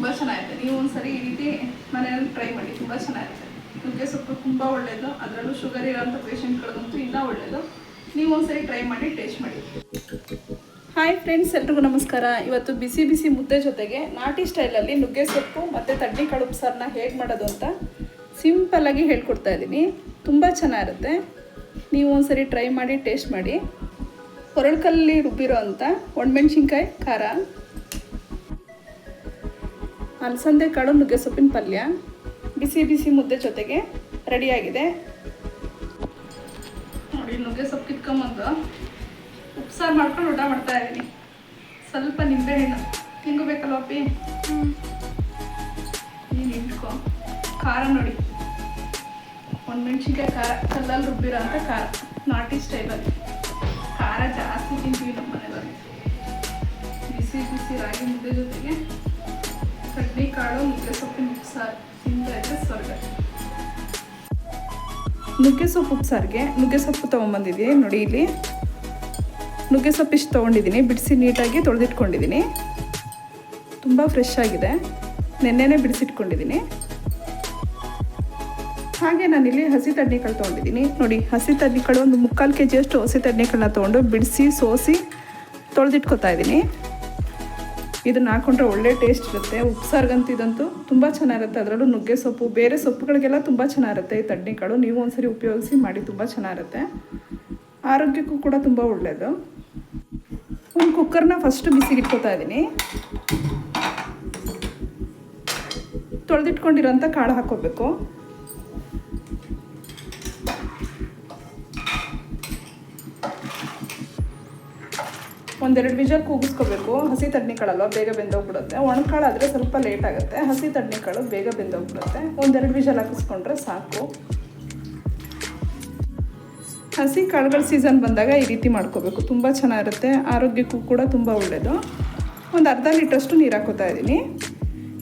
ತುಂಬ ಚೆನ್ನಾಗಿದೆ. ನೀವು ಒಂದ್ಸರಿ ಈ ರೀತಿ ಮನೆಯಲ್ಲಿ ಟ್ರೈ ಮಾಡಿ, ತುಂಬ ಚೆನ್ನಾಗಿರುತ್ತೆ. ನುಗ್ಗೆ ಸೊಪ್ಪು ತುಂಬ ಒಳ್ಳೆಯದು, ಅದರಲ್ಲೂ ಶುಗರ್ ಇರೋಂಥ ಪೇಷಂಟ್ಗಳಿಗಂತೂ ಇನ್ನೂ ಒಳ್ಳೆಯದು. ನೀವು ಒಂದ್ಸರಿ ಟ್ರೈ ಮಾಡಿ, ಟೇಸ್ಟ್ ಮಾಡಿ. ಹಾಯ್ ಫ್ರೆಂಡ್ಸ್, ಎಲ್ರಿಗೂ ನಮಸ್ಕಾರ. ಇವತ್ತು ಬಿಸಿ ಬಿಸಿ ಮುದ್ದೆ ಜೊತೆಗೆ ನಾಟಿ ಸ್ಟೈಲಲ್ಲಿ ನುಗ್ಗೆ ಸೊಪ್ಪು ಮತ್ತು ತಡ್ನಿಕಾಳು ಉಪ್ಸಾರನ್ನ ಹೇಗೆ ಮಾಡೋದು ಅಂತ ಸಿಂಪಲ್ಲಾಗಿ ಹೇಳ್ಕೊಡ್ತಾ ಇದ್ದೀನಿ. ತುಂಬ ಚೆನ್ನಾಗಿರುತ್ತೆ. ನೀವು ಒಂದ್ಸರಿ ಟ್ರೈ ಮಾಡಿ, ಟೇಸ್ಟ್ ಮಾಡಿ. ಕೊರಳ್ಕಲ್ಲಿ ರುಬ್ಬಿರೋ ಅಂಥ ಒಣಮೆಣ್ಸಿನ್ಕಾಯಿ ಖಾರ, ಅಲಸಂದೆ ಕಾಳು ನುಗ್ಗೆ ಸೊಪ್ಪಿನ ಪಲ್ಯ ಬಿಸಿ ಬಿಸಿ ಮುದ್ದೆ ಜೊತೆಗೆ ರೆಡಿಯಾಗಿದೆ ನೋಡಿ. ನುಗ್ಗೆ ಸೊಪ್ಪು ಕಿತ್ಕೊಂಬಂದು ಉಪ್ಸಾರು ಮಾಡ್ಕೊಂಡು ಊಟ ಮಾಡ್ತಾ ಇದ್ದೀನಿ. ಸ್ವಲ್ಪ ನಿಂಬೆಹಣ್ಣು ಹಿಂಗು ಬೇಕಲ್ವ ಅಪ್ಪಿ? ನೀನು ಇಟ್ಕೊ. ಖಾರ ನೋಡಿ, ಒಣಮೆಣ್ಸಿನ್ಕಾಯಿ ಖಾರ, ಕಲ್ಲಲ್ಲಿ ರುಬ್ಬಿರೋ ಅಂಥ ಖಾರ, ನಾಟಿ ಸ್ಟೈಲಲ್ಲಿ. ಖಾರ ಜಾಸ್ತಿ ತಿಂತೀವಿ ನಮ್ಮ ಮನೆಯಲ್ಲಿ. ಬಿಸಿ ಬಿಸಿ ರಾಗಿ ಮುದ್ದೆ ಜೊತೆಗೆ ಕಡ್ಲೆಕಾಳು ನುಗ್ಗೆ ಸೊಪ್ಪಿನ ಉಪ್ಸಾರು ತಿಂತಾ ಇದ್ದರೆ ಸ್ವರ್ಗ. ನುಗ್ಗೆ ಸೊಪ್ಪು ಉಪ್ಸಾರಿಗೆ ನುಗ್ಗೆ ಸೊಪ್ಪು ತೊಗೊಂಬಂದಿದ್ದೀನಿ ನೋಡಿ. ಇಲ್ಲಿ ನುಗ್ಗೆ ಸೊಪ್ಪು ಇಷ್ಟು ತೊಗೊಂಡಿದ್ದೀನಿ, ಬಿಡಿಸಿ ನೀಟಾಗಿ ತೊಳೆದಿಟ್ಕೊಂಡಿದ್ದೀನಿ. ತುಂಬ ಫ್ರೆಶ್ ಆಗಿದೆ, ನೆನ್ನೆನೇ ಬಿಡಿಸಿಟ್ಕೊಂಡಿದ್ದೀನಿ. ಹಾಗೆ ನಾನಿಲ್ಲಿ ಹಸಿ ತಡ್ನಿಕಾಳು ತೊಗೊಂಡಿದ್ದೀನಿ ನೋಡಿ. ಹಸಿ ತಡ್ನಿಕಾಳು ಒಂದು 3/4 kg ಹಸಿ ತಡ್ನಿಕಾಳನ್ನ ತೊಗೊಂಡು ಬಿಡಿಸಿ ಸೋಸಿ ತೊಳೆದಿಟ್ಕೊತಾ ಇದ್ದೀನಿ. ಇದನ್ನು ಹಾಕೊಂಡ್ರೆ ಒಳ್ಳೆ ಟೇಸ್ಟ್ ಇರುತ್ತೆ. ಉಪ್ಸಾರ್ಗಂತೂ ಇದಂತೂ ತುಂಬ ಚೆನ್ನಾಗಿರುತ್ತೆ. ಅದರಲ್ಲೂ ನುಗ್ಗೆ ಸೊಪ್ಪು, ಬೇರೆ ಸೊಪ್ಪುಗಳಿಗೆಲ್ಲ ತುಂಬ ಚೆನ್ನಾಗಿರುತ್ತೆ ಈ ತಡ್ನಿಕಾಳು. ನೀವು ಒಂದ್ಸರಿ ಉಪಯೋಗಿಸಿ ಮಾಡಿ, ತುಂಬ ಚೆನ್ನಾಗಿರುತ್ತೆ. ಆರೋಗ್ಯಕ್ಕೂ ಕೂಡ ತುಂಬ ಒಳ್ಳೆಯದು. ಒಂದು ಕುಕ್ಕರ್ನ ಫಸ್ಟ್ ಬಿಸಿಗಿಟ್ಕೊತಾ ಇದ್ದೀನಿ. ತೊಳೆದಿಟ್ಕೊಂಡಿರೋಂಥ ಕಾಳು ಹಾಕ್ಕೋಬೇಕು. ಒಂದೆರಡು ವಿಜಲ್ ಕೂಗಿಸ್ಕೋಬೇಕು. ಹಸಿ ತಡ್ನಿಕಾಳಲ್ವ, ಬೇಗ ಬೆಂದೋಗ್ಬಿಡುತ್ತೆ. ಒಣಕಾಳು ಆದರೆ ಸ್ವಲ್ಪ ಲೇಟ್ ಆಗುತ್ತೆ. ಹಸಿ ತಡ್ನಿಕಾಳು ಬೇಗ ಬೆಂದೋಗ್ಬಿಡುತ್ತೆ. ಒಂದೆರಡು ವಿಜಲ್ ಹಾಕಿಸ್ಕೊಂಡ್ರೆ ಸಾಕು. ಹಸಿ ಕಾಳುಗಳ ಸೀಸನ್ ಬಂದಾಗ ಈ ರೀತಿ ಮಾಡ್ಕೋಬೇಕು, ತುಂಬ ಚೆನ್ನಾಗಿರುತ್ತೆ. ಆರೋಗ್ಯಕ್ಕೂ ಕೂಡ ತುಂಬ ಒಳ್ಳೆಯದು. ಒಂದು ಅರ್ಧ ಲೀಟ್ರಷ್ಟು ನೀರು ಹಾಕೋತಾ ಇದ್ದೀನಿ.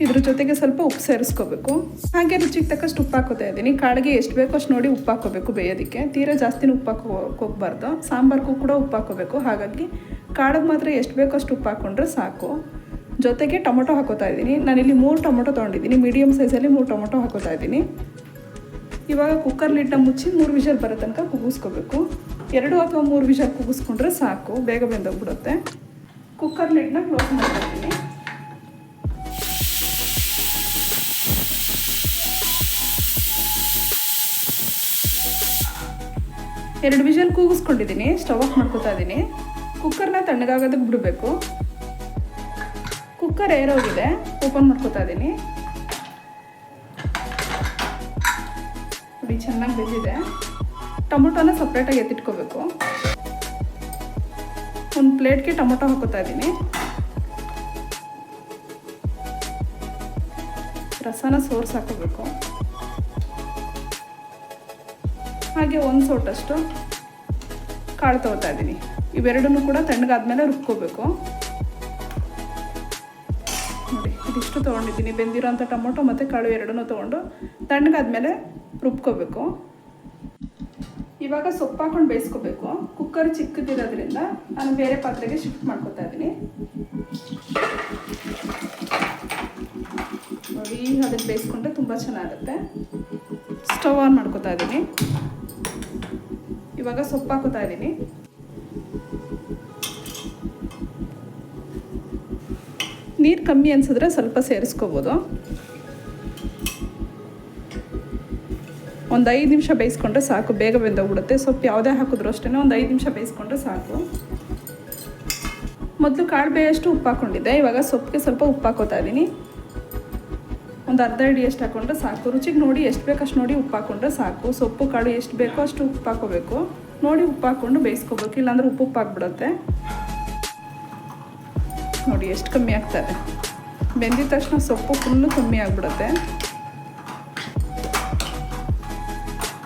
ಇದ್ರ ಜೊತೆಗೆ ಸ್ವಲ್ಪ ಉಪ್ಪು ಸೇರಿಸ್ಕೋಬೇಕು. ಹಾಗೆ ರುಚಿಗೆ ತಕ್ಕಷ್ಟು ಉಪ್ಪು ಹಾಕೋತಾ ಇದ್ದೀನಿ. ಕಾಳಿಗೆ ಎಷ್ಟು ಬೇಕೋ ಅಷ್ಟು ನೋಡಿ ಉಪ್ಪು ಹಾಕೋಬೇಕು ಬೇಯೋದಕ್ಕೆ. ತೀರಾ ಜಾಸ್ತಿನೂ ಉಪ್ಪು ಹೋಗಬಾರ್ದು. ಸಾಂಬಾರ್ಗೂ ಕೂಡ ಉಪ್ಪು ಹಾಕೋಬೇಕು. ಹಾಗಾಗಿ ಕಾಳಿಗೆ ಮಾತ್ರ ಎಷ್ಟು ಬೇಕೋ ಅಷ್ಟು ಉಪ್ಪು ಹಾಕ್ಕೊಂಡ್ರೆ ಸಾಕು. ಜೊತೆಗೆ ಟೊಮೊಟೊ ಹಾಕೋತಾ ಇದ್ದೀನಿ. ನಾನಿಲ್ಲಿ 3 ಟೊಮೊಟೊ ತೊಗೊಂಡಿದ್ದೀನಿ. ಮೀಡಿಯಮ್ ಸೈಜಲ್ಲಿ 3 ಟೊಮೊಟೊ ಹಾಕೋತಾ ಇದ್ದೀನಿ. ಇವಾಗ ಕುಕ್ಕರ್ ಲಿಡ್ನ ಮುಚ್ಚಿ 3 ವಿಷಲ್ ಬರೋ ತನಕ ಕೂಗಿಸ್ಕೋಬೇಕು. 2 ಅಥವಾ 3 ವಿಷಲ್ ಕೂಗಿಸ್ಕೊಂಡ್ರೆ ಸಾಕು, ಬೇಗ ಬೆಂದೋಗ್ಬಿಡುತ್ತೆ. ಕುಕ್ಕರ್ ಲಿಡ್ನ ಕ್ಲೋಸ್ ಮಾಡ್ತಾ ಇದ್ದೀನಿ. ಎರಡು ವಿಷಲ್ ಕೂಗಿಸ್ಕೊಂಡಿದ್ದೀನಿ. ಸ್ಟವ್ ಆಫ್ ಮಾಡ್ಕೋತಾ ಇದ್ದೀನಿ. ಕುಕ್ಕರ್ನ ತಣ್ಣಗಾಗೋದಕ್ಕೆ ಬಿಡಬೇಕು. ಕುಕ್ಕರ್ ಏರ್ ಹೋಗಿದೆ, ಓಪನ್ ಮಾಡ್ಕೋತಾ ಇದ್ದೀನಿ ನೋಡಿ. ಚೆನ್ನಾಗಿ ಬೆಂದಿದೆ. ಟೊಮೊಟೊನ ಸಪ್ರೇಟಾಗಿ ಎತ್ತಿಟ್ಕೋಬೇಕು. ಒಂದು ಪ್ಲೇಟ್ಗೆ ಟೊಮೊಟೊ ಹಾಕೋತಾ ಇದ್ದೀನಿ. ರಸನ ಸೋರ್ಸ್ ಹಾಕೋಬೇಕು. ಹಾಗೆ 1 ಸೌಟಷ್ಟು ಕಾಳು ತೊಗೊತಾ ಇದ್ದೀನಿ. ಇವೆರಡನ್ನೂ ಕೂಡ ತಣ್ಣಗಾದ್ಮೇಲೆ ರುಬ್ಕೋಬೇಕು ನೋಡಿ. ಇದಿಷ್ಟು ತೊಗೊಂಡಿದ್ದೀನಿ. ಬೆಂದಿರೋಂಥ ಟೊಮೊಟೊ ಮತ್ತು ಕಾಳು ಎರಡನ್ನೂ ತೊಗೊಂಡು ತಣ್ಣಗಾದ್ಮೇಲೆ ರುಬ್ಕೋಬೇಕು. ಇವಾಗ ಸೊಪ್ಪು ಹಾಕೊಂಡು ಬೇಯಿಸ್ಕೋಬೇಕು. ಕುಕ್ಕರ್ ಚಿಕ್ಕದಿರೋದ್ರಿಂದ ನಾನು ಬೇರೆ ಪಾತ್ರೆಗೆ ಶಿಫ್ಟ್ ಮಾಡ್ಕೋತಾ ಇದ್ದೀನಿ ನೋಡಿ. ಅದಕ್ಕೆ ಬೇಯಿಸ್ಕೊಂಡ್ರೆ ತುಂಬ ಚೆನ್ನಾಗಿರುತ್ತೆ. ಸ್ಟವ್ ಆನ್ ಮಾಡ್ಕೋತಾ ಇದ್ದೀನಿ. ಇವಾಗ ಸೊಪ್ಪು ಹಾಕೋತಾ ಇದ್ದೀನಿ. ನೀರು ಕಮ್ಮಿ ಅನಿಸಿದ್ರೆ ಸ್ವಲ್ಪ ಸೇರಿಸ್ಕೋಬೋದು. ಒಂದು 5 ನಿಮಿಷ ಬೇಯಿಸ್ಕೊಂಡ್ರೆ ಸಾಕು, ಬೇಗ ಬೆಂದೋಗ್ಬಿಡುತ್ತೆ. ಸೊಪ್ಪು ಯಾವುದೇ ಹಾಕಿದ್ರು ಅಷ್ಟೇ ಒಂದು 5 ನಿಮಿಷ ಬೇಯಿಸ್ಕೊಂಡ್ರೆ ಸಾಕು. ಮೊದಲು ಕಾಳು ಬೇಯಷ್ಟು ಉಪ್ಪು ಹಾಕ್ಕೊಂಡಿದ್ದೆ. ಇವಾಗ ಸೊಪ್ಪಿಗೆ ಸ್ವಲ್ಪ ಉಪ್ಪು ಹಾಕೋತಾ ಇದ್ದೀನಿ. ಒಂದು ಅರ್ಧ ಹಿಡಿಯಷ್ಟು ಹಾಕ್ಕೊಂಡ್ರೆ ಸಾಕು. ರುಚಿಗೆ ನೋಡಿ, ಎಷ್ಟು ಬೇಕಷ್ಟು ನೋಡಿ ಉಪ್ಪು ಹಾಕ್ಕೊಂಡ್ರೆ ಸಾಕು. ಸೊಪ್ಪು ಕಾಳು ಎಷ್ಟು ಬೇಕೋ ಅಷ್ಟು ಉಪ್ಪು ಹಾಕ್ಕೋಬೇಕು. ನೋಡಿ ಉಪ್ಪು ಹಾಕ್ಕೊಂಡು ಬೇಯಿಸ್ಕೋಬೇಕು, ಇಲ್ಲಾಂದ್ರೆ ಉಪ್ಪು ಆಗಿಬಿಡುತ್ತೆ ನೋಡಿ. ಎಷ್ಟು ಕಮ್ಮಿ ಆಗ್ತದೆ. ಬೆಂದಿದ ತಕ್ಷಣ ಸೊಪ್ಪು ಫುಲ್ಲು ಕಮ್ಮಿ ಆಗಿಬಿಡುತ್ತೆ.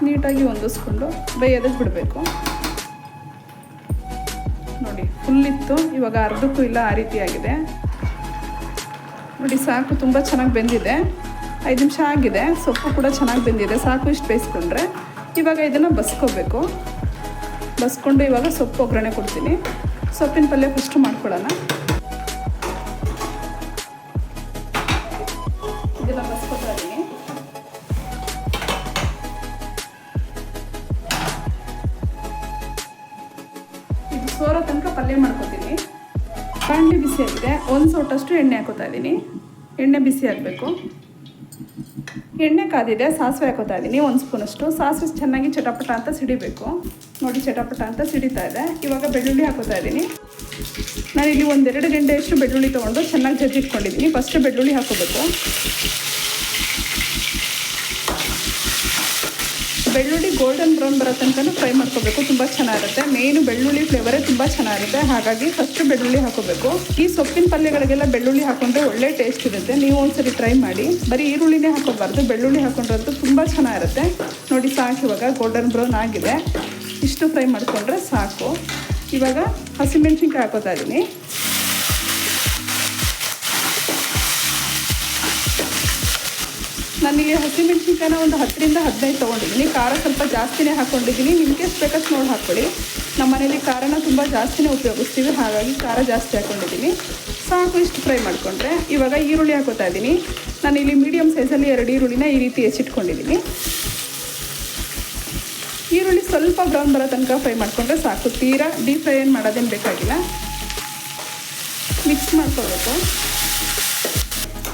ನೀಟಾಗಿ ಹೊಂದಿಸ್ಕೊಂಡು ಬೇಯೋದಕ್ಕೆ ಬಿಡಬೇಕು ನೋಡಿ. ಫುಲ್ಲಿತ್ತು, ಇವಾಗ ಅರ್ಧಕ್ಕೂ ಇಲ್ಲ, ಆ ರೀತಿಯಾಗಿದೆ ನೋಡಿ. ಸಾಕು, ತುಂಬ ಚೆನ್ನಾಗಿ ಬೆಂದಿದೆ. 5 ನಿಮಿಷ ಆಗಿದೆ. ಸೊಪ್ಪು ಕೂಡ ಚೆನ್ನಾಗಿ ಬೆಂದಿದೆ. ಸಾಕು, ಇಷ್ಟು ಬೇಯಿಸ್ಕೊಂಡ್ರೆ. ಇವಾಗ ಇದನ್ನು ಬಸ್ಕೋಬೇಕು. ಬಸ್ಕೊಂಡು ಇವಾಗ ಸೊಪ್ಪು ಒಗ್ಗರಣೆ ಕೊಡ್ತೀನಿ. ಸೊಪ್ಪಿನ ಪಲ್ಯ ಫಸ್ಟು ಮಾಡ್ಕೊಳ್ಳೋಣ. ಸೋರೋ ತನಕ ಪಲ್ಯ ಮಾಡ್ಕೊತೀನಿ. ಬಾಣಲಿ ಬಿಸಿ ಆಗಿದೆ, 1 ಸೌಟಷ್ಟು ಎಣ್ಣೆ ಹಾಕೋತಾ ಇದ್ದೀನಿ. ಎಣ್ಣೆ ಬಿಸಿ ಆಗಬೇಕು. ಎಣ್ಣೆ ಕಾದಿದೆ, ಸಾಸಿವೆ ಹಾಕೋತಾ ಇದ್ದೀನಿ 1 ಸ್ಪೂನಷ್ಟು. ಸಾಸಿವೆ ಚೆನ್ನಾಗಿ ಚಟಪಟ ಅಂತ ಸಿಡಿಬೇಕು. ನೋಡಿ ಚಟಪಟ ಅಂತ ಸಿಡಿತಾ ಇದೆ. ಇವಾಗ ಬೆಳ್ಳುಳ್ಳಿ ಹಾಕೋತಾ ಇದ್ದೀನಿ. ನಾನಿಲ್ಲಿ 1-2 ಗಂಟೆಯಷ್ಟು ಬೆಳ್ಳುಳ್ಳಿ ತೊಗೊಂಡು ಚೆನ್ನಾಗಿ ಜಜ್ಜಿಟ್ಕೊಂಡಿದ್ದೀನಿ. ಫಸ್ಟ್ ಬೆಳ್ಳುಳ್ಳಿ ಹಾಕೋಬೇಕು. ಬೆಳ್ಳುಳ್ಳಿ ಗೋಲ್ಡನ್ ಬ್ರೌನ್ ಬರೋ ತನಕ ಫ್ರೈ ಮಾಡ್ಕೋಬೇಕು. ತುಂಬ ಚೆನ್ನಾಗಿರುತ್ತೆ. ಮೇಯ್ನು ಬೆಳ್ಳುಳ್ಳಿ ಫ್ಲೇವರೇ ತುಂಬ ಚೆನ್ನಾಗಿರುತ್ತೆ. ಹಾಗಾಗಿ ಫಸ್ಟ್ ಬೆಳ್ಳುಳ್ಳಿ ಹಾಕೋಬೇಕು. ಈ ಸೊಪ್ಪಿನ ಪಲ್ಯಗಳಿಗೆಲ್ಲ ಬೆಳ್ಳುಳ್ಳಿ ಹಾಕೊಂಡ್ರೆ ಒಳ್ಳೆ ಟೇಸ್ಟ್ ಇರುತ್ತೆ. ನೀವು ಒಂದ್ಸರಿ ಟ್ರೈ ಮಾಡಿ. ಬರೀ ಈರುಳ್ಳಿನೇ ಹಾಕೋಬಾರ್ದು, ಬೆಳ್ಳುಳ್ಳಿ ಹಾಕೊಂಡ್ರಂತೂ ತುಂಬ ಚೆನ್ನಾಗಿರುತ್ತೆ. ನೋಡಿ ಸಾಕು, ಇವಾಗ ಗೋಲ್ಡನ್ ಬ್ರೌನ್ ಆಗಿದೆ. ಇಷ್ಟು ಫ್ರೈ ಮಾಡಿಕೊಂಡ್ರೆ ಸಾಕು. ಇವಾಗ ಹಸಿಮೆಣ್ಸಿನ್ಕಾಯಿ ಹಾಕೋತಾ ಇದ್ದೀನಿ. ನಾನಿಲ್ಲಿ ಹಸಿಮೆಣ್ಸಿನ್ಕಾಯಿನ ಒಂದು 10ರಿಂದ 15 ತೊಗೊಂಡಿದ್ದೀನಿ. ಖಾರ ಸ್ವಲ್ಪ ಜಾಸ್ತಿನೇ ಹಾಕ್ಕೊಂಡಿದ್ದೀನಿ. ನಿಮಗೆ ಎಷ್ಟು ಬೇಕಷ್ಟು ನೋಡಿ ಹಾಕ್ಕೊಳ್ಳಿ. ನಮ್ಮ ಮನೇಲಿ ಖಾರನ ತುಂಬ ಜಾಸ್ತಿನೇ ಉಪಯೋಗಿಸ್ತೀವಿ, ಹಾಗಾಗಿ ಖಾರ ಜಾಸ್ತಿ ಹಾಕ್ಕೊಂಡಿದ್ದೀನಿ. ಸಾಕು, ಇಷ್ಟು ಫ್ರೈ ಮಾಡಿಕೊಂಡ್ರೆ ಇವಾಗ ಈರುಳ್ಳಿ ಹಾಕೋತಾ ಇದ್ದೀನಿ. ನಾನಿಲ್ಲಿ ಮೀಡಿಯಮ್ ಸೈಜಲ್ಲಿ 2 ಈರುಳ್ಳಿನ ಈ ರೀತಿ ಹೆಚ್ಚಿಟ್ಕೊಂಡಿದ್ದೀನಿ. ಈರುಳ್ಳಿ ಸ್ವಲ್ಪ ಬ್ರೌನ್ ಬರೋ ತನಕ ಫ್ರೈ ಮಾಡಿಕೊಂಡ್ರೆ ಸಾಕು. ತೀರಾ ಡೀಪ್ ಫ್ರೈ ಏನು ಮಾಡೋದೇನು ಬೇಕಾಗಿಲ್ಲ. ಮಿಕ್ಸ್ ಮಾಡ್ಕೋಬೇಕು.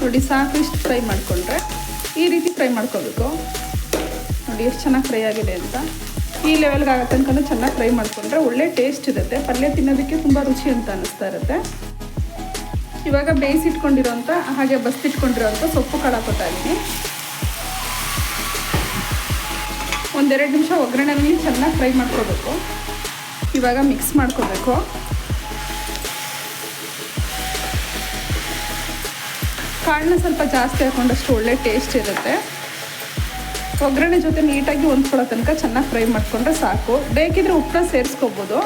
ನೋಡಿ ಸಾಕು, ಇಷ್ಟು ಫ್ರೈ ಮಾಡಿಕೊಂಡ್ರೆ ಈ ರೀತಿ ಫ್ರೈ ಮಾಡ್ಕೋಬೇಕು. ನೋಡಿ ಎಷ್ಟು ಚೆನ್ನಾಗಿ ಫ್ರೈ ಆಗಿದೆ ಅಂತ. ಈ ಲೆವೆಲ್ಗೆ ಆಗೋ ತನಕ ಚೆನ್ನಾಗಿ ಫ್ರೈ ಮಾಡಿಕೊಂಡ್ರೆ ಒಳ್ಳೆ ಟೇಸ್ಟ್ ಇರುತ್ತೆ. ಪಲ್ಯ ತಿನ್ನೋದಕ್ಕೆ ತುಂಬ ರುಚಿ ಅಂತ ಅನ್ನಿಸ್ತಾ ಇರುತ್ತೆ. ಇವಾಗ ಬೇಯಿಸಿಟ್ಕೊಂಡಿರೋಂಥ ಹಾಗೆ ಬಸ್ತಿಟ್ಕೊಂಡಿರೋಂಥ ಸೊಪ್ಪು ಕಾಳು ಹಾಕೋತಾ ಇದ್ದೀನಿ. 1-2 ನಿಮಿಷ ಒಗ್ಗರಣೆನಲ್ಲಿ ಚೆನ್ನಾಗಿ ಫ್ರೈ ಮಾಡ್ಕೋಬೇಕು. ಇವಾಗ ಮಿಕ್ಸ್ ಮಾಡ್ಕೋಬೇಕು. ಕಾಳನ್ನ ಸ್ವಲ್ಪ ಜಾಸ್ತಿ ಹಾಕೊಂಡಷ್ಟು ಒಳ್ಳೆ ಟೇಸ್ಟ್ ಇರುತ್ತೆ. ಒಗ್ಗರಣೆ ಜೊತೆ ನೀಟಾಗಿ ಹೊಂದ್ಕೊಳ್ಳೋ ತನಕ ಚೆನ್ನಾಗಿ ಫ್ರೈ ಮಾಡಿಕೊಂಡ್ರೆ ಸಾಕು. ಬೇಕಿದ್ರೆ ಉಪ್ಪನ್ನ ಸೇರಿಸ್ಕೋಬೋದು.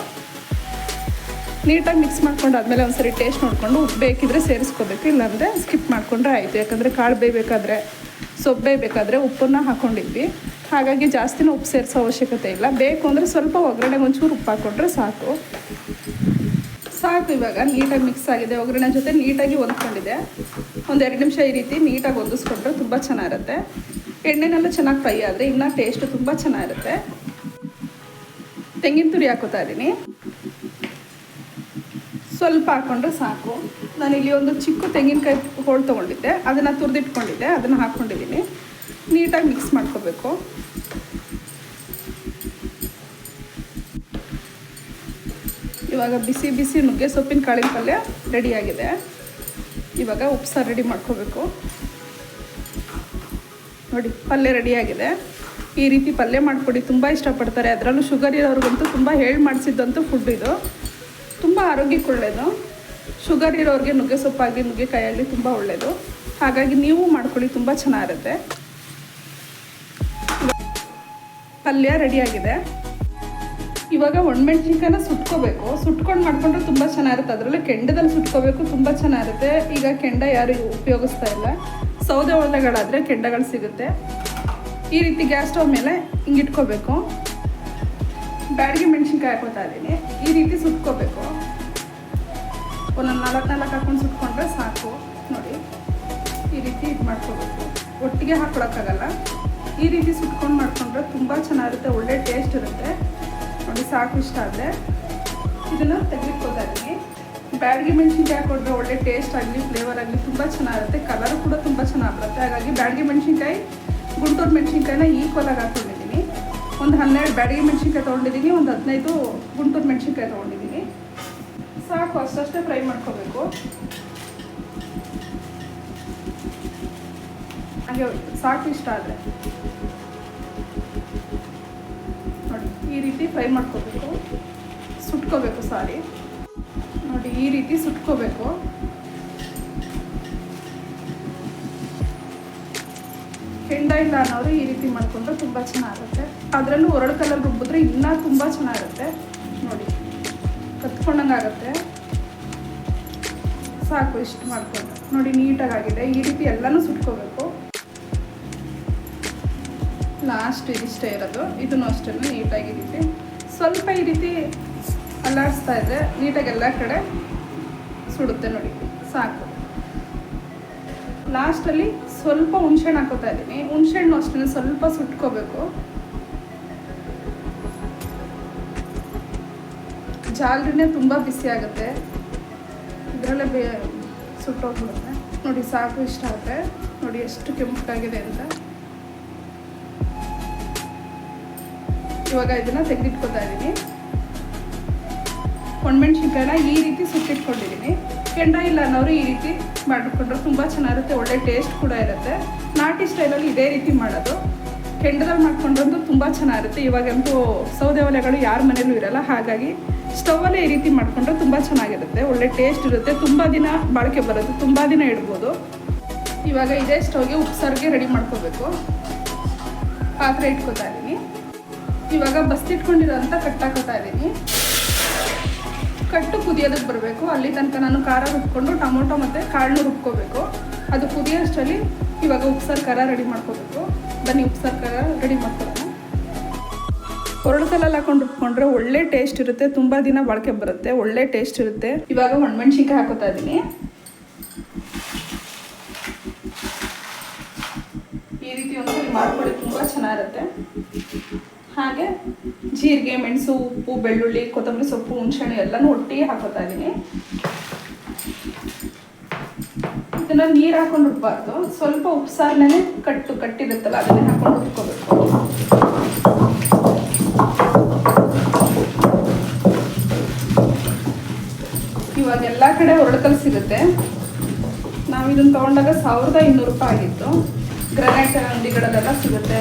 ನೀಟಾಗಿ ಮಿಕ್ಸ್ ಮಾಡ್ಕೊಂಡಾದ್ಮೇಲೆ ಒಂದ್ಸರಿ ಟೇಸ್ಟ್ ನೋಡಿಕೊಂಡು ಉಪ್ಪು ಬೇಕಿದ್ರೆ ಸೇರಿಸ್ಕೋಬೇಕು, ಇಲ್ಲಾಂದರೆ ಸ್ಕಿಪ್ ಮಾಡಿಕೊಂಡ್ರೆ ಆಯಿತು. ಯಾಕಂದರೆ ಕಾಳು ಬೇಯಬೇಕಾದ್ರೆ, ಸೊಪ್ಪು ಬೇಯಬೇಕಾದ್ರೆ ಉಪ್ಪನ್ನು ಹಾಕ್ಕೊಂಡಿದ್ವಿ, ಹಾಗಾಗಿ ಜಾಸ್ತಿನೂ ಉಪ್ಪು ಸೇರಿಸೋ ಅವಶ್ಯಕತೆ ಇಲ್ಲ. ಬೇಕು ಅಂದರೆ ಸ್ವಲ್ಪ ಒಗ್ಗರಣೆಗೆ ಒಂಚೂರು ಉಪ್ಪು ಹಾಕ್ಕೊಂಡ್ರೆ ಸಾಕು. ಇವಾಗ ನೀಟಾಗಿ ಮಿಕ್ಸ್ ಆಗಿದೆ. ಒಗ್ಗರಣೆ ಜೊತೆ ನೀಟಾಗಿ ಹೊಂದ್ಕೊಂಡಿದೆ. 1-2 ನಿಮಿಷ ಈ ರೀತಿ ನೀಟಾಗಿ ಹೊಂದಿಸ್ಕೊಂಡ್ರೆ ತುಂಬ ಚೆನ್ನಾಗಿರುತ್ತೆ. ಎಣ್ಣೆನೆಲ್ಲ ಚೆನ್ನಾಗಿ ಫ್ರೈ ಆದರೆ ಇನ್ನೂ ಟೇಸ್ಟು ತುಂಬ ಚೆನ್ನಾಗಿರುತ್ತೆ. ತೆಂಗಿನ ತುರಿ ಹಾಕೋತಾ ಇದ್ದೀನಿ. ಸ್ವಲ್ಪ ಹಾಕ್ಕೊಂಡ್ರೆ ಸಾಕು. ನಾನಿಲ್ಲಿ ಒಂದು ಚಿಕ್ಕ ತೆಂಗಿನಕಾಯಿ ಹೋಳು ತೊಗೊಂಡಿದ್ದೆ, ಅದನ್ನು ತುರಿದಿಟ್ಕೊಂಡಿದ್ದೆ, ಅದನ್ನು ಹಾಕ್ಕೊಂಡಿದ್ದೀನಿ. ನೀಟಾಗಿ ಮಿಕ್ಸ್ ಮಾಡ್ಕೋಬೇಕು. ಇವಾಗ ಬಿಸಿ ಬಿಸಿ ನುಗ್ಗೆ ಸೊಪ್ಪಿನ ಕಾಳಿನ ಪಲ್ಯ ರೆಡಿಯಾಗಿದೆ. ಇವಾಗ ಉಪ್ಸಾರು ರೆಡಿ ಮಾಡ್ಕೋಬೇಕು. ನೋಡಿ ಪಲ್ಯ ರೆಡಿಯಾಗಿದೆ. ಈ ರೀತಿ ಪಲ್ಯ ಮಾಡಿಕೊಡಿ, ತುಂಬ ಇಷ್ಟಪಡ್ತಾರೆ. ಅದರಲ್ಲೂ ಶುಗರ್ ಇರೋರಿಗಂತೂ ತುಂಬ ಮಾಡಿಸಿದ್ದಂತೂ ಫುಡ್ ಇದು. ತುಂಬ ಆರೋಗ್ಯಕ್ಕೆ ಒಳ್ಳೆಯದು. ಶುಗರ್ ಇರೋರಿಗೆ ನುಗ್ಗೆ ಸೊಪ್ಪಾಗಲಿ ನುಗ್ಗೆಕಾಯಿ ಆಗಲಿ ತುಂಬ ಒಳ್ಳೆಯದು. ಹಾಗಾಗಿ ನೀವು ಮಾಡ್ಕೊಳ್ಳಿ, ತುಂಬ ಚೆನ್ನಾಗಿರುತ್ತೆ. ಪಲ್ಯ ರೆಡಿಯಾಗಿದೆ. ಇವಾಗ ಒಣಮೆಣ್ಸಿನ್ಕಾಯಿನ ಸುಟ್ಕೋಬೇಕು. ಸುಟ್ಕೊಂಡು ಮಾಡಿಕೊಂಡ್ರೆ ತುಂಬ ಚೆನ್ನಾಗಿರುತ್ತೆ. ಅದರಲ್ಲೂ ಕೆಂಡದಲ್ಲಿ ಸುಟ್ಕೋಬೇಕು, ತುಂಬ ಚೆನ್ನಾಗಿರುತ್ತೆ. ಈಗ ಕೆಂಡ ಯಾರು ಉಪಯೋಗಿಸ್ತಾ ಇಲ್ಲ. ಸೌದೆ ಒಲೆಗಳಾದರೆ ಕೆಂಡಗಳು ಸಿಗುತ್ತೆ. ಈ ರೀತಿ ಗ್ಯಾಸ್ ಸ್ಟವ್ ಮೇಲೆ ಹಿಂಗೆ ಇಟ್ಕೋಬೇಕು. ಬ್ಯಾಡಗಿ ಮೆಣಸಿನ್ಕಾಯಿ ಹಾಕೋತಾ ಇದ್ದೀನಿ. ಈ ರೀತಿ ಸುಟ್ಕೋಬೇಕು. ಒಂದೊಂದು 4 ಹಾಕ್ಕೊಂಡು ಸುಟ್ಕೊಂಡ್ರೆ ಸಾಕು. ನೋಡಿ ಈ ರೀತಿ ಇದು ಮಾಡ್ಕೋಬೇಕು. ಒಟ್ಟಿಗೆ ಹಾಕ್ಕೊಳಕ್ಕಾಗಲ್ಲ. ಈ ರೀತಿ ಸುಟ್ಕೊಂಡು ಮಾಡಿಕೊಂಡ್ರೆ ತುಂಬ ಚೆನ್ನಾಗಿರುತ್ತೆ, ಒಳ್ಳೆ ಟೇಸ್ಟ್ ಇರುತ್ತೆ. ನೋಡಿ ಸಾಕು. ಇಷ್ಟ ಆದರೆ ಇದನ್ನು ತೆಗೆದುಕೋತಾ ಇದ್ದೀನಿ. ಬ್ಯಾಡಗಿ ಮೆಣಸಿನ್ಕಾಯಿ ಹಾಕೊಂಡ್ರೆ ಒಳ್ಳೆ ಟೇಸ್ಟ್ ಆಗಲಿ, ಫ್ಲೇವರ್ ಆಗಲಿ ತುಂಬ ಚೆನ್ನಾಗಿರುತ್ತೆ. ಕಲರು ಕೂಡ ತುಂಬ ಚೆನ್ನಾಗಿ ಬರುತ್ತೆ. ಹಾಗಾಗಿ ಬ್ಯಾಡಗಿ ಮೆಣಸಿನ್ಕಾಯಿ, ಗುಂಟೂರು ಮೆಣಸಿನ್ಕಾಯಿನ ಈಕ್ವಲಾಗಿ ಹಾಕ್ಕೊಂಡಿದ್ದೀನಿ. ಒಂದು 12 ಬ್ಯಾಡಗಿ ಮೆಣಸಿನ್ಕಾಯಿ ತೊಗೊಂಡಿದ್ದೀನಿ, ಒಂದು 15 ಗುಂಟೂರು ಮೆಣಸಿನ್ಕಾಯಿ ತೊಗೊಂಡಿದ್ದೀನಿ. ಸಾಕು, ಅಷ್ಟೇ ಫ್ರೈ ಮಾಡ್ಕೋಬೇಕು. ಹಾಗೆ ಸಾಕು. ಇಷ್ಟ ಆದರೆ ನೋಡಿ ಈ ರೀತಿ ಫ್ರೈ ಮಾಡ್ಕೋಬೇಕು, ಸುಟ್ಕೋಬೇಕು. ನೋಡಿ ಈ ರೀತಿ ಸುಟ್ಕೋಬೇಕು. ಕೆಂಡ ಇಲ್ಲ ಅನ್ನೋರು ಈ ರೀತಿ ಮಾಡಿಕೊಂಡ್ರೆ ತುಂಬ ಚೆನ್ನಾಗಿರುತ್ತೆ. ಅದರಲ್ಲೂ ಹೊರಡು ಕಲರ್ ರುಬ್ಬಿದ್ರೆ ಇನ್ನೂ ತುಂಬ ಚೆನ್ನಾಗಿರುತ್ತೆ. ನೋಡಿ ಕತ್ಕೊಂಡಂಗಾಗತ್ತೆ. ಸಾಕು, ಇಷ್ಟು ಮಾಡಿಕೊಂಡು ನೋಡಿ ನೀಟಾಗಿದೆ. ಈ ರೀತಿ ಎಲ್ಲನೂ ಸುಟ್ಕೋಬೇಕು. ಲಾಸ್ಟ್ ಇದಿಷ್ಟೇ ಇರೋದು. ಇದನ್ನು ಅಷ್ಟೇ ನೀಟಾಗಿ ಈ ರೀತಿ ಸ್ವಲ್ಪ ಈ ರೀತಿ ಅಲ್ಲಾಡಿಸ್ತಾ ಇದ್ದರೆ ನೀಟಾಗಿ ಎಲ್ಲ ಕಡೆ ಸುಡುತ್ತೆ. ನೋಡಿ ಸಾಕು. ಲಾಸ್ಟಲ್ಲಿ ಸ್ವಲ್ಪ ಹುಣಸೆಹಣ್ಣು ಹಾಕೋತಾ ಇದ್ದೀನಿ. ಹುಣಸೆಹಣ್ಣು ಅಷ್ಟೇ ಸ್ವಲ್ಪ ಸುಟ್ಕೋಬೇಕು. ಜಾಲರಿನೇ ತುಂಬ ಬಿಸಿ ಆಗುತ್ತೆ, ಇದರಲ್ಲೇ ಸುಟ್ಟೋಗ್ಬಿಡುತ್ತೆ. ನೋಡಿ ಸಾಕು, ಇಷ್ಟ ಆಗುತ್ತೆ. ನೋಡಿ ಎಷ್ಟು ಕೆಂಪಾಗಿದೆ ಅಂತ. ಇವಾಗ ಇದನ್ನು ತೆಗೆದಿಟ್ಕೊತಾ ಇದ್ದೀನಿ. ಒಣಮೆಣ್ಸಿನ್ಕಾಯಿನ ಈ ರೀತಿ ಸುಟ್ಟಿಟ್ಕೊಂಡಿದ್ದೀನಿ. ಕೆಂಡ ಇಲ್ಲ ಅನ್ನೋರು ಈ ರೀತಿ ಮಾಡಿಕೊಂಡ್ರೆ ತುಂಬ ಚೆನ್ನಾಗಿರುತ್ತೆ, ಒಳ್ಳೆ ಟೇಸ್ಟ್ ಕೂಡ ಇರುತ್ತೆ. ನಾಟಿ ಸ್ಟೈಲಲ್ಲಿ ಇದೇ ರೀತಿ ಮಾಡೋದು. ಕೆಂಡದಲ್ಲಿ ಮಾಡ್ಕೊಂಡ್ರಂತೂ ತುಂಬ ಚೆನ್ನಾಗಿರುತ್ತೆ. ಇವಾಗಂತೂ ಸೌದೆ ಒಲೆಗಳು ಯಾರ ಮನೇಲೂ ಇರಲ್ಲ, ಹಾಗಾಗಿ ಸ್ಟವಲ್ಲೇ ಈ ರೀತಿ ಮಾಡಿಕೊಂಡ್ರೆ ತುಂಬ ಚೆನ್ನಾಗಿರುತ್ತೆ, ಒಳ್ಳೆ ಟೇಸ್ಟ್ ಇರುತ್ತೆ, ತುಂಬ ದಿನ ಬಾಳಿಕೆ ಬರುತ್ತೆ, ತುಂಬ ದಿನ ಇಡ್ಬೋದು. ಇವಾಗ ಇದೇ ಸ್ಟವ್ಗೆ ಉಪ್ಸಾರಿಗೆ ರೆಡಿ ಮಾಡ್ಕೋಬೇಕು. ಪಾತ್ರೆ ಇಟ್ಕೊತಾ ಇದ್ದೀನಿ. ಇವಾಗ ಬಸ್ತಿಟ್ಕೊಂಡಿರೋಂಥ ಕಟ್ಟಾಕೋತಾ ಇದ್ದೀನಿ. ಕಟ್ಟು ಕುದಿಯೋದಕ್ಕೆ ಬರಬೇಕು, ಅಲ್ಲಿ ತನಕ ನಾನು ಖಾರ ರುಬ್ಕೊಂಡು ಟೊಮೊಟೊ ಮತ್ತು ಕಾಳನ್ನು ರುಬ್ಕೋಬೇಕು. ಅದು ಕುದಿಯೋಷ್ಟರಲ್ಲಿ ಇವಾಗ ಉಪ್ಸಾರು ಖಾರ ರೆಡಿ ಮಾಡ್ಕೋಬೇಕು. ಬನ್ನಿ ಉಪ್ಸಾರು ಖಾರ ರೆಡಿ ಮಾಡ್ಕೊಳ್ಳೋಣ. ಹೊರಡ್ಕಲ್ಲಲ್ಲಿ ಹಾಕೊಂಡು ರುಬ್ಕೊಂಡ್ರೆ ಒಳ್ಳೆ ಟೇಸ್ಟ್ ಇರುತ್ತೆ, ತುಂಬ ದಿನ ಬಾಳಿಕೆ ಬರುತ್ತೆ, ಒಳ್ಳೆ ಟೇಸ್ಟ್ ಇರುತ್ತೆ. ಇವಾಗ ಒಣಮೆಣ್ಸಿನ್ಕಾಯಿ ಹಾಕೋತಾ ಇದ್ದೀನಿ. ಈ ರೀತಿ ಒಂದ್ಸರಿ ಮಾಡ್ಕೊಳ್ಳಿ, ತುಂಬ ಚೆನ್ನಾಗಿರುತ್ತೆ. ಹಾಗೆ ಜೀರಿಗೆ, ಮೆಣಸು, ಉಪ್ಪು, ಬೆಳ್ಳುಳ್ಳಿ, ಕೊತ್ತಂಬರಿ ಸೊಪ್ಪು, ಹುಣಸೆಹಣ್ಣು ಎಲ್ಲನೂ ಒಟ್ಟಿಗೆ ಹಾಕೋತಾ ಇದ್ದೀನಿ. ಇದನ್ನು ನೀರು ಹಾಕೊಂಡು ರುಬ್ಬಾರ್ದು, ಸ್ವಲ್ಪ ಉಪ್ಸಾರನೇ ಕಟ್ಟಿರುತ್ತಲ್ಲ ಅದನ್ನೇ ಹಾಕೊಂಡು ರುಬ್ಕೋಬೇಕು. ಇವಾಗ ಎಲ್ಲ ಕಡೆ ಹೊರಡ್ಕಲ್ ಸಿಗುತ್ತೆ. ನಾವು ಇದನ್ನು ತೊಗೊಂಡಾಗ 1200 ರೂಪಾಯಿ ಆಗಿತ್ತು. ಗ್ರಾನೈಟ್ ಅಂಗಡಿಗಳಲ್ಲೆಲ್ಲ ಸಿಗುತ್ತೆ,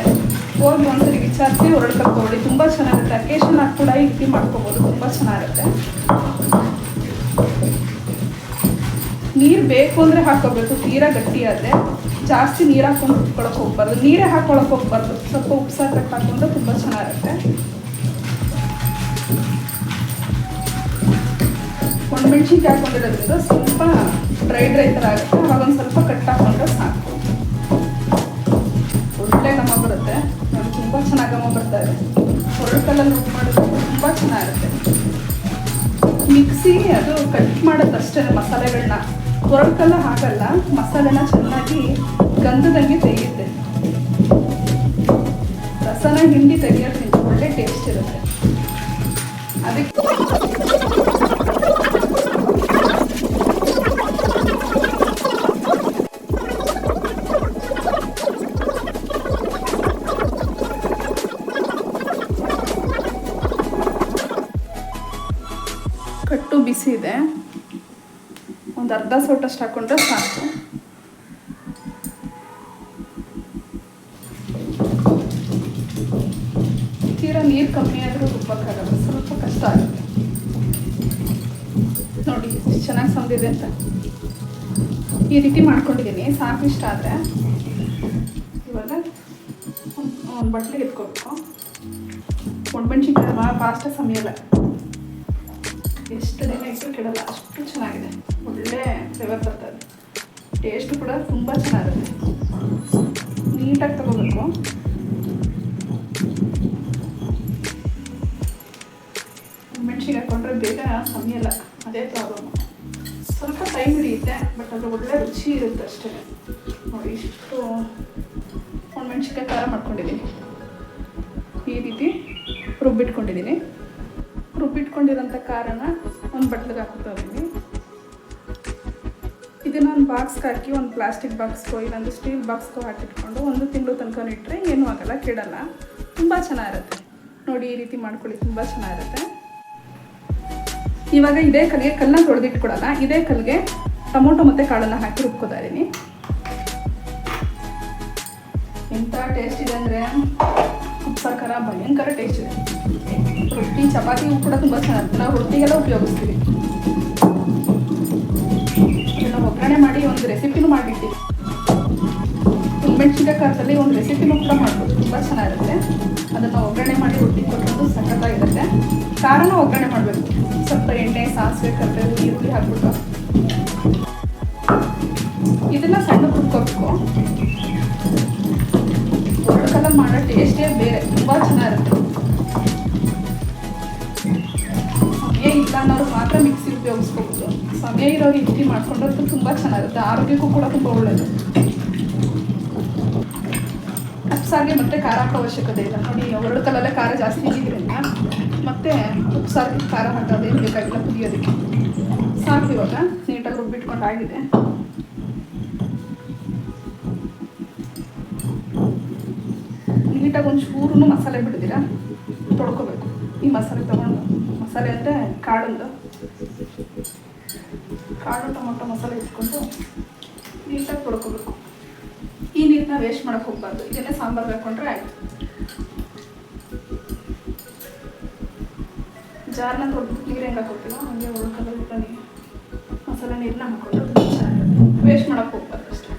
ಹೋಗಿ ಒಂದ್ಸರಿ ವಿಚಾರಿಸಿ ಹೊರಡ್ಕಲ್ ತೊಗೊಳ್ಳಿ, ತುಂಬ ಚೆನ್ನಾಗಿರುತ್ತೆ. ಅಕೇಶನ್ ಆಗಿ ಕೂಡ ಈ ರೀತಿ ಮಾಡ್ಕೋಬೋದು, ತುಂಬ ಚೆನ್ನಾಗಿರುತ್ತೆ. ನೀರು ಬೇಕು ಅಂದರೆ ಹಾಕೋಬೇಕು, ತೀರಾ ಗಟ್ಟಿ ಆದರೆ ಜಾಸ್ತಿ ನೀರು ಹಾಕೊಂಡು ರುಬ್ಕೊಳಕ್ಕೆ ಹೋಗ್ಬಾರ್ದು, ನೀರೇ ಹಾಕ್ಕೊಳಕ್ಕೆ ಹೋಗ್ಬಾರ್ದು. ಸ್ವಲ್ಪ ಉಪ್ಸಾರು ಕಟ್ಟು ಹಾಕೊಂಡ್ರೆ ತುಂಬ ಚೆನ್ನಾಗಿರುತ್ತೆ. ಒಣಮೆಣ್ಸಿನ್ಕಾಯಿ ಹಾಕೊಂಡಿರೋದ್ರಿಂದ ಸ್ವಲ್ಪ ಡ್ರೈ ಥರ ಆಗುತ್ತೆ. ಅವಾಗ ಒಂದು ಸ್ವಲ್ಪ ಕಟ್ಟು ಹಾಕೊಂಡ್ರೆ ಸಾಕು, ಒಳ್ಳೆ ಘಮ ಬರುತ್ತೆ. ನೋಡಿ ತುಂಬ ಚೆನ್ನಾಗಿ ಘಮ ಬರ್ತಾ ಇದೆ. ಹೊರಡ್ಕಲ್ಲಲ್ಲಿ ರುಬ್ಬ ಮಾಡಿದ್ರೆ ತುಂಬ ಚೆನ್ನಾಗಿರುತ್ತೆ. ಮಿಕ್ಸಿ ಅದು ಕಟ್ ಮಾಡೋದಷ್ಟೇ ಮಸಾಲೆಗಳನ್ನ, ಹೊರಡ್ಕಲ್ಲ ಹಾಕಲ್ಲ. ಮಸಾಲೆನ ಚೆನ್ನಾಗಿ ಗಂಧದಂಗೆ ತೆಗೆಯುತ್ತೆ, ರಸನ ಹಿಂಡಿ ತೆಗಿಯೋದ್ರಿಂದ ಒಳ್ಳೆ ಟೇಸ್ಟ್ ಇರುತ್ತೆ. ಅದಕ್ಕೆ ಕಟ್ಟು ಬಿಸಿ ಇದೆ, ಒಂದು ಅರ್ಧ ಸೋಟಷ್ಟು ಹಾಕೊಂಡ್ರೆ ಸಾಕು. ತೀರಾ ನೀರು ಕಮ್ಮಿ ಆದರೂ ರುಬ್ಬಕ್ಕಾಗಲ್ಲ, ಸ್ವಲ್ಪ ಕಷ್ಟ ಆಗುತ್ತೆ. ನೋಡಿ ಎಷ್ಟು ಚೆನ್ನಾಗಿ ಸಂದಿದೆ ಅಂತ. ಈ ರೀತಿ ಮಾಡ್ಕೊಂಡಿದ್ದೀನಿ, ಸಾಕು. ಇಷ್ಟ ಆದರೆ ಇವಾಗ ಒಂದು ಬಟ್ಲಿಗೆ ಎತ್ಕೋಬೇಕು. ಒಣಮೆಣ್ಸಿನ್ಕಾಯಿ ಭಾಳ ಫಾಸ್ಟಾಗಿ ಸಮಯಲ್ಲ, ಎಷ್ಟು ದಿನ ಇಟ್ಟು ಕೆಡಲ್ಲ, ಅಷ್ಟು ಚೆನ್ನಾಗಿದೆ. ಒಳ್ಳೆ ಫ್ಲೇವರ್ ಬರ್ತದೆ, ಟೇಸ್ಟ್ ಕೂಡ ತುಂಬ ಚೆನ್ನಾಗಿರುತ್ತೆ. ನೀಟಾಗಿ ತಗೋಬೇಕು. ಮೆಣಸಿಗೆ ಹಾಕೊಂಡ್ರೆ ಬೇಗ ಸಮಯಲ್ಲ, ಅದೇ ಪ್ರಾಬ್ಲಮ್ಮು. ಸ್ವಲ್ಪ ಟೈಮ್ ಹಿಡಿಯುತ್ತೆ, ಬಟ್ ಅದು ಒಳ್ಳೆ ರುಚಿ ಇರುತ್ತೆ ಅಷ್ಟೇ. ನೋಡಿ ಇಷ್ಟು ಒಣಮೆಣ್ಸಿನ್ಕಾಯಿ ಖಾರ ಮಾಡ್ಕೊಂಡಿದ್ದೀನಿ, ಈ ರೀತಿ ರುಬ್ಬಿಟ್ಕೊಂಡಿದ್ದೀನಿ. ರುಬ್ಬಿಟ್ಕೊಂಡಿರೋಂಥ ಖಾರನ ಒಂದು ಬಟ್ಲಿಗೆ ಹಾಕ್ತಾ ಇದ್ದೀನಿ. ಇದನ್ನು ಒಂದು ಬಾಕ್ಸ್ಗೆ ಹಾಕಿ, ಒಂದು ಪ್ಲಾಸ್ಟಿಕ್ ಬಾಕ್ಸ್ಗೋ ಇಲ್ಲಾಂದ್ರೆ ಸ್ಟೀಲ್ ಬಾಕ್ಸ್ಗೋ ಹಾಕಿಟ್ಕೊಂಡು 1 ತಿಂಗಳು ತನಕ ಇಟ್ಟರೆ ಏನೂ ಆಗಲ್ಲ, ಕೆಡಲ್ಲ, ತುಂಬ ಚೆನ್ನಾಗಿರುತ್ತೆ. ನೋಡಿ ಈ ರೀತಿ ಮಾಡ್ಕೊಳ್ಳಿ, ತುಂಬ ಚೆನ್ನಾಗಿರುತ್ತೆ. ಇವಾಗ ಇದೇ ಕಲ್ಲಿಗೆ, ಕಲ್ಲನ್ನ ತೊಳೆದಿಟ್ಕೊಡಲ್ಲ, ಇದೇ ಕಲ್ಲಿಗೆ ಟೊಮೊಟೊ ಮತ್ತು ಕಾಳನ್ನು ಹಾಕಿ ರುಬ್ಕೋತಾ ಇದ್ದೀನಿ. ಎಂಥ ಟೇಸ್ಟ್ ಇದೆ ಅಂದರೆ ಉಪ್ಸಾರು ಖಾರ ಭಯಂಕರ ಟೇಸ್ಟ್ ಇದೆ. ರೊಟ್ಟಿ ಚಪಾತಿಗೂ ಕೂಡ ತುಂಬ ಚೆನ್ನಾಗಿರುತ್ತೆ, ನಾವು ರೊಟ್ಟಿಗೆಲ್ಲ ಉಪಯೋಗಿಸ್ತೀವಿ. ನಾವು ಒಗ್ಗರಣೆ ಮಾಡಿ ಒಂದು ರೆಸಿಪಿನೂ ಮಾಡಿರ್ತೀವಿ. ಒಣಮೆಣ್ಸಿನ್ಕಾಯಿ ಖಾರದಲ್ಲಿ ಒಂದು ರೆಸಿಪಿನೂ ಕೂಡ ಮಾಡ್ಬೋದು, ತುಂಬ ಚೆನ್ನಾಗಿರುತ್ತೆ. ಅದನ್ನು ಒಗ್ಗರಣೆ ಮಾಡಿ ರೊಟ್ಟಿ ಕೊಟ್ಟರು ಸಖತ್ತಾಗಿರುತ್ತೆ. ಖಾರನ ಒಗ್ಗರಣೆ ಮಾಡಬೇಕು, ಸ್ವಲ್ಪ ಎಣ್ಣೆ, ಸಾಸಿವೆ, ಕರಿಬೇವು, ಈರುಳ್ಳಿ ಹಾಕ್ಬಿಟ್ಟು ಇದನ್ನು ಸಣ್ಣ ರುಬ್ಕೋಬೇಕು. ಹೊರಡ್ಕಲ್ಲ ಮಾಡೋ ಟೇಸ್ಟೇ ಬೇರೆ, ತುಂಬ ಚೆನ್ನಾಗಿರುತ್ತೆ. ಸಮಯ ಇಲ್ಲ ಅನ್ನೋರು ಮಾತ್ರ ಮಿಕ್ಸಿ ಉಪಯೋಗಿಸ್ಕೋಬೋದು, ಸಮಯ ಇರೋರು ಈ ರೀತಿ ಮಾಡ್ಕೊಂಡ್ರೆ ತುಂಬ ಚೆನ್ನಾಗಿರುತ್ತೆ, ಆರೋಗ್ಯಕ್ಕೂ ಕೂಡ ತುಂಬ ಒಳ್ಳೆಯದು. ಉಪ್ಸಾರಿಗೆ ಮತ್ತೆ ಖಾರ ಹಾಕೋ ಅವಶ್ಯಕತೆ ಇಲ್ಲ. ನೋಡಿ ಹೊರಡ್ಕಲ್ಲಲ್ಲೇ ಖಾರ ಜಾಸ್ತಿ ಇದ್ರಿಂದ ಮತ್ತು ಮತ್ತು ಉಪ್ಸಾರು ಖಾರ ಹಾಕೋದೇನು ಬೇಕಾಗಿಲ್ಲ ಕುದಿಯೋದಕ್ಕೆ. ಸಾಕು, ಇವಾಗ ನೀಟಾಗಿ ರುಬ್ಬಿಟ್ಕೊಂಡು ಆಗಿದೆ. ನೀಟಾಗಿ ಒಂಚೂರು ಮಸಾಲೆ ಬಿಡ್ದಿರಾ ತೊಳ್ಕೊಬೇಕು. ಈ ಮಸಾಲೆ ತೊಗೊಂಡು, ಮಸಾಲೆ ಅಂದರೆ ಕಾಳು ಟೊಮೊಟೊ ಮಸಾಲೆ ಇಟ್ಕೊಂಡು ನೀಟಾಗಿ ತೊಳ್ಕೊಬೇಕು. ಈ ನೀರನ್ನ ವೇಸ್ಟ್ ಮಾಡೋಕ್ಕೆ ಹೋಗ್ಬಾರ್ದು. ಇದನ್ನೇ ಸಾಂಬಾರ್ಗೆ ಹಾಕ್ಕೊಂಡ್ರೆ ಆಯಿತು. ಜಾರನ್ನ ತೊಳೆದು ನೀರು ಹೆಂಗೆ ಹಾಕೋತೀವೋ ಹಾಗೆ ಉಳ್ಕೊಳ್ಳೋ ನೀರು ಮಸಾಲೆ ನೀರನ್ನ ಹಾಕ್ಕೊಂಡು ವೇಸ್ಟ್ ಮಾಡೋಕ್ಕೆ ಹೋಗ್ಬಾರ್ದು ಅಷ್ಟೇ.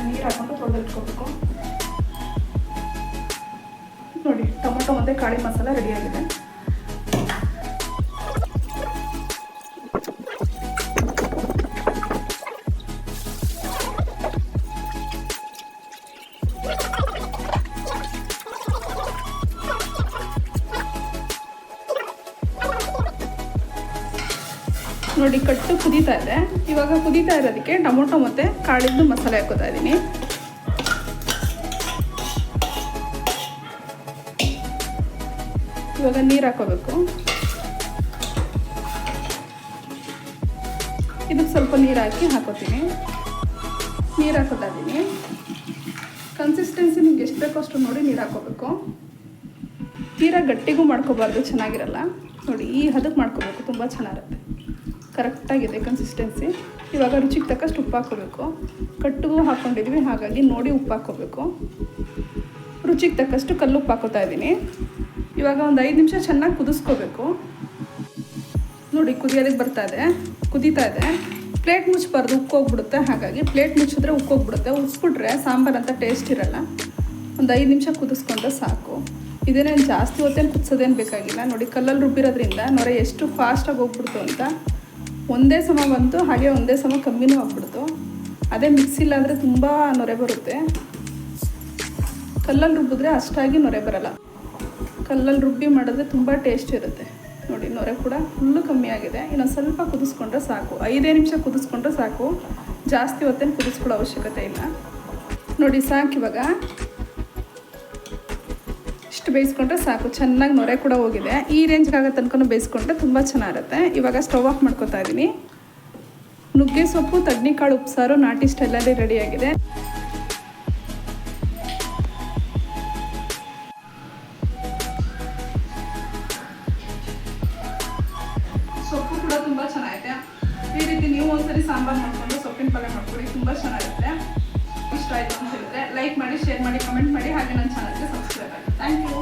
ನೀರು ಹಾಕೊಂಡು ತೊಳೆದಿಟ್ಕೋಬೇಕು. ನೋಡಿ, ಟೊಮೊಟೊ ಮತ್ತು ಕಾಳಿ ಮಸಾಲ ರೆಡಿಯಾಗಿದೆ. ನೋಡಿ, ಕಟ್ಟು ಕುದೀತಾ ಇದೆ. ಇವಾಗ ಕುದೀತಾ ಇರೋದಕ್ಕೆ ಟೊಮೊಟೊ ಮತ್ತು ಕಾಳಿದ್ದು ಮಸಾಲೆ ಹಾಕೋತಾ ಇದ್ದೀನಿ. ಇವಾಗ ನೀರು ಹಾಕೋಬೇಕು. ಇದಕ್ಕೆ ಸ್ವಲ್ಪ ನೀರು ಹಾಕೋತೀನಿ. ನೀರು ಹಾಕೋತಾ ಇದ್ದೀನಿ. ಕನ್ಸಿಸ್ಟೆನ್ಸಿ ನಿಮ್ಗೆ ಎಷ್ಟು ಬೇಕೋ ಅಷ್ಟು ನೋಡಿ ನೀರು ಹಾಕೋಬೇಕು. ತೀರಾ ಗಟ್ಟಿಗೂ ಮಾಡ್ಕೋಬಾರ್ದು, ಚೆನ್ನಾಗಿರಲ್ಲ. ನೋಡಿ, ಈ ಹದಕ್ಕೆ ಮಾಡ್ಕೋಬೇಕು, ತುಂಬ ಚೆನ್ನಾಗಿರುತ್ತೆ. ಕರೆಕ್ಟಾಗಿದೆ ಕನ್ಸಿಸ್ಟೆನ್ಸಿ. ಇವಾಗ ರುಚಿಗೆ ತಕ್ಕಷ್ಟು ಉಪ್ಪು ಹಾಕೋಬೇಕು. ಕಟ್ಟಿಗೂ ಹಾಕ್ಕೊಂಡಿದ್ವಿ, ಹಾಗಾಗಿ ನೋಡಿ ಉಪ್ಪು ಹಾಕ್ಕೋಬೇಕು. ರುಚಿಗೆ ತಕ್ಕಷ್ಟು ಕಲ್ಲುಪ್ಪು ಹಾಕೋತಾ ಇದ್ದೀನಿ. ಇವಾಗ ಒಂದು 5 ನಿಮಿಷ ಚೆನ್ನಾಗಿ ಕುದಿಸ್ಕೋಬೇಕು. ನೋಡಿ, ಕುದೀತಾ ಇದೆ. ಪ್ಲೇಟ್ ಮುಚ್ಚಬಾರ್ದು, ಉಕ್ಕೋಗ್ಬಿಡುತ್ತೆ. ಹಾಗಾಗಿ ಪ್ಲೇಟ್ ಮುಚ್ಚಿದ್ರೆ ಉಕ್ಕೋಗ್ಬಿಡುತ್ತೆ. ಉಪ್ಪಿಟ್ರೆ ಸಾಂಬಾರು ಅಂತ ಟೇಸ್ಟ್ ಇರಲ್ಲ. ಒಂದು 5 ನಿಮಿಷ ಕುದಿಸ್ಕೊಂಡ್ರೆ ಸಾಕು. ಇದೇನೇನು ಜಾಸ್ತಿ ಹೊತ್ತೇನು ಕುದಿಸೋದೇನು ಬೇಕಾಗಿಲ್ಲ. ನೋಡಿ, ಕಲ್ಲಲ್ಲಿ ರುಬ್ಬಿರೋದ್ರಿಂದ ನೊರೆ ಎಷ್ಟು ಫಾಸ್ಟಾಗಿ ಹೋಗ್ಬಿಡ್ತು ಅಂತ. ಒಂದೇ ಸಮ ಬಂತು, ಹಾಗೆ ಒಂದೇ ಸಮ ಕಮ್ಮಿನೂ ಆಗ್ಬಿಡ್ತು. ಅದೇ ಮಿಕ್ಸಿಲಾದರೆ ತುಂಬ ನೊರೆ ಬರುತ್ತೆ. ಕಲ್ಲಲ್ಲಿ ರುಬ್ಬಿದ್ರೆ ಅಷ್ಟಾಗಿ ನೊರೆ ಬರಲ್ಲ. ಕಲ್ಲಲ್ಲಿ ರುಬ್ಬಿ ಮಾಡಿದ್ರೆ ತುಂಬ ಟೇಸ್ಟ್ ಇರುತ್ತೆ. ನೋಡಿ, ನೊರೆ ಕೂಡ ಫುಲ್ಲು ಕಮ್ಮಿ ಆಗಿದೆ. ಇನ್ನೊಂದು ಸ್ವಲ್ಪ ಕುದಿಸ್ಕೊಂಡ್ರೆ ಸಾಕು. 5 ನಿಮಿಷ ಕುದಿಸ್ಕೊಂಡ್ರೆ ಸಾಕು. ಜಾಸ್ತಿ ಹೊತ್ತೇನು ಕುದಿಸ್ಕೊಳ್ಳೋ ಅವಶ್ಯಕತೆ ಇಲ್ಲ. ನೋಡಿ, ಸಾಕು. ಇವಾಗ ಇಷ್ಟು ಬೇಯಿಸ್ಕೊಂಡ್ರೆ ಸಾಕು. ಚೆನ್ನಾಗಿ ನೊರೆ ಕೂಡ ಹೋಗಿದೆ. ಈ ರೇಂಜ್ಗಾಗೋ ತನಕ ಬೇಯಿಸ್ಕೊಂಡ್ರೆ ತುಂಬ ಚೆನ್ನಾಗಿರುತ್ತೆ. ಇವಾಗ ಸ್ಟವ್ ಆಫ್ ಮಾಡ್ಕೊತಾ ಇದ್ದೀನಿ. ನುಗ್ಗೆ ಸೊಪ್ಪು, ತಡ್ನಿಕಾಳು ಉಪ್ಸಾರು ನಾಟಿ ಸ್ಟೈಲಲ್ಲಿ ರೆಡಿಯಾಗಿದೆ. ಸೊಪ್ಪು ಕೂಡ ತುಂಬ ಚೆನ್ನಾಗಿದೆ. ಈ ರೀತಿ ನೀವು ಒಂದ್ಸರಿ ಸಾಂಬಾರು ಮಾಡ್ಕೊಂಡು ಸೊಪ್ಪಿನ ಪಲ್ಯ ಮಾಡ್ಕೊಳ್ಳಿ, ತುಂಬ ಚೆನ್ನಾಗಿರುತ್ತೆ. ಇಷ್ಟ ಆಯಿತು ಅಂತ ಹೇಳಿದ್ರೆ ಲೈಕ್ ಮಾಡಿ, ಶೇರ್ ಮಾಡಿ, ಕಮೆಂಟ್ ಮಾಡಿ, ಹಾಗೆ ನನ್ನ ಚಾನಲ್ಗೆ ಸಬ್ಸ್ಕ್ರೈಬ್ ಆಗಿ. Thank you.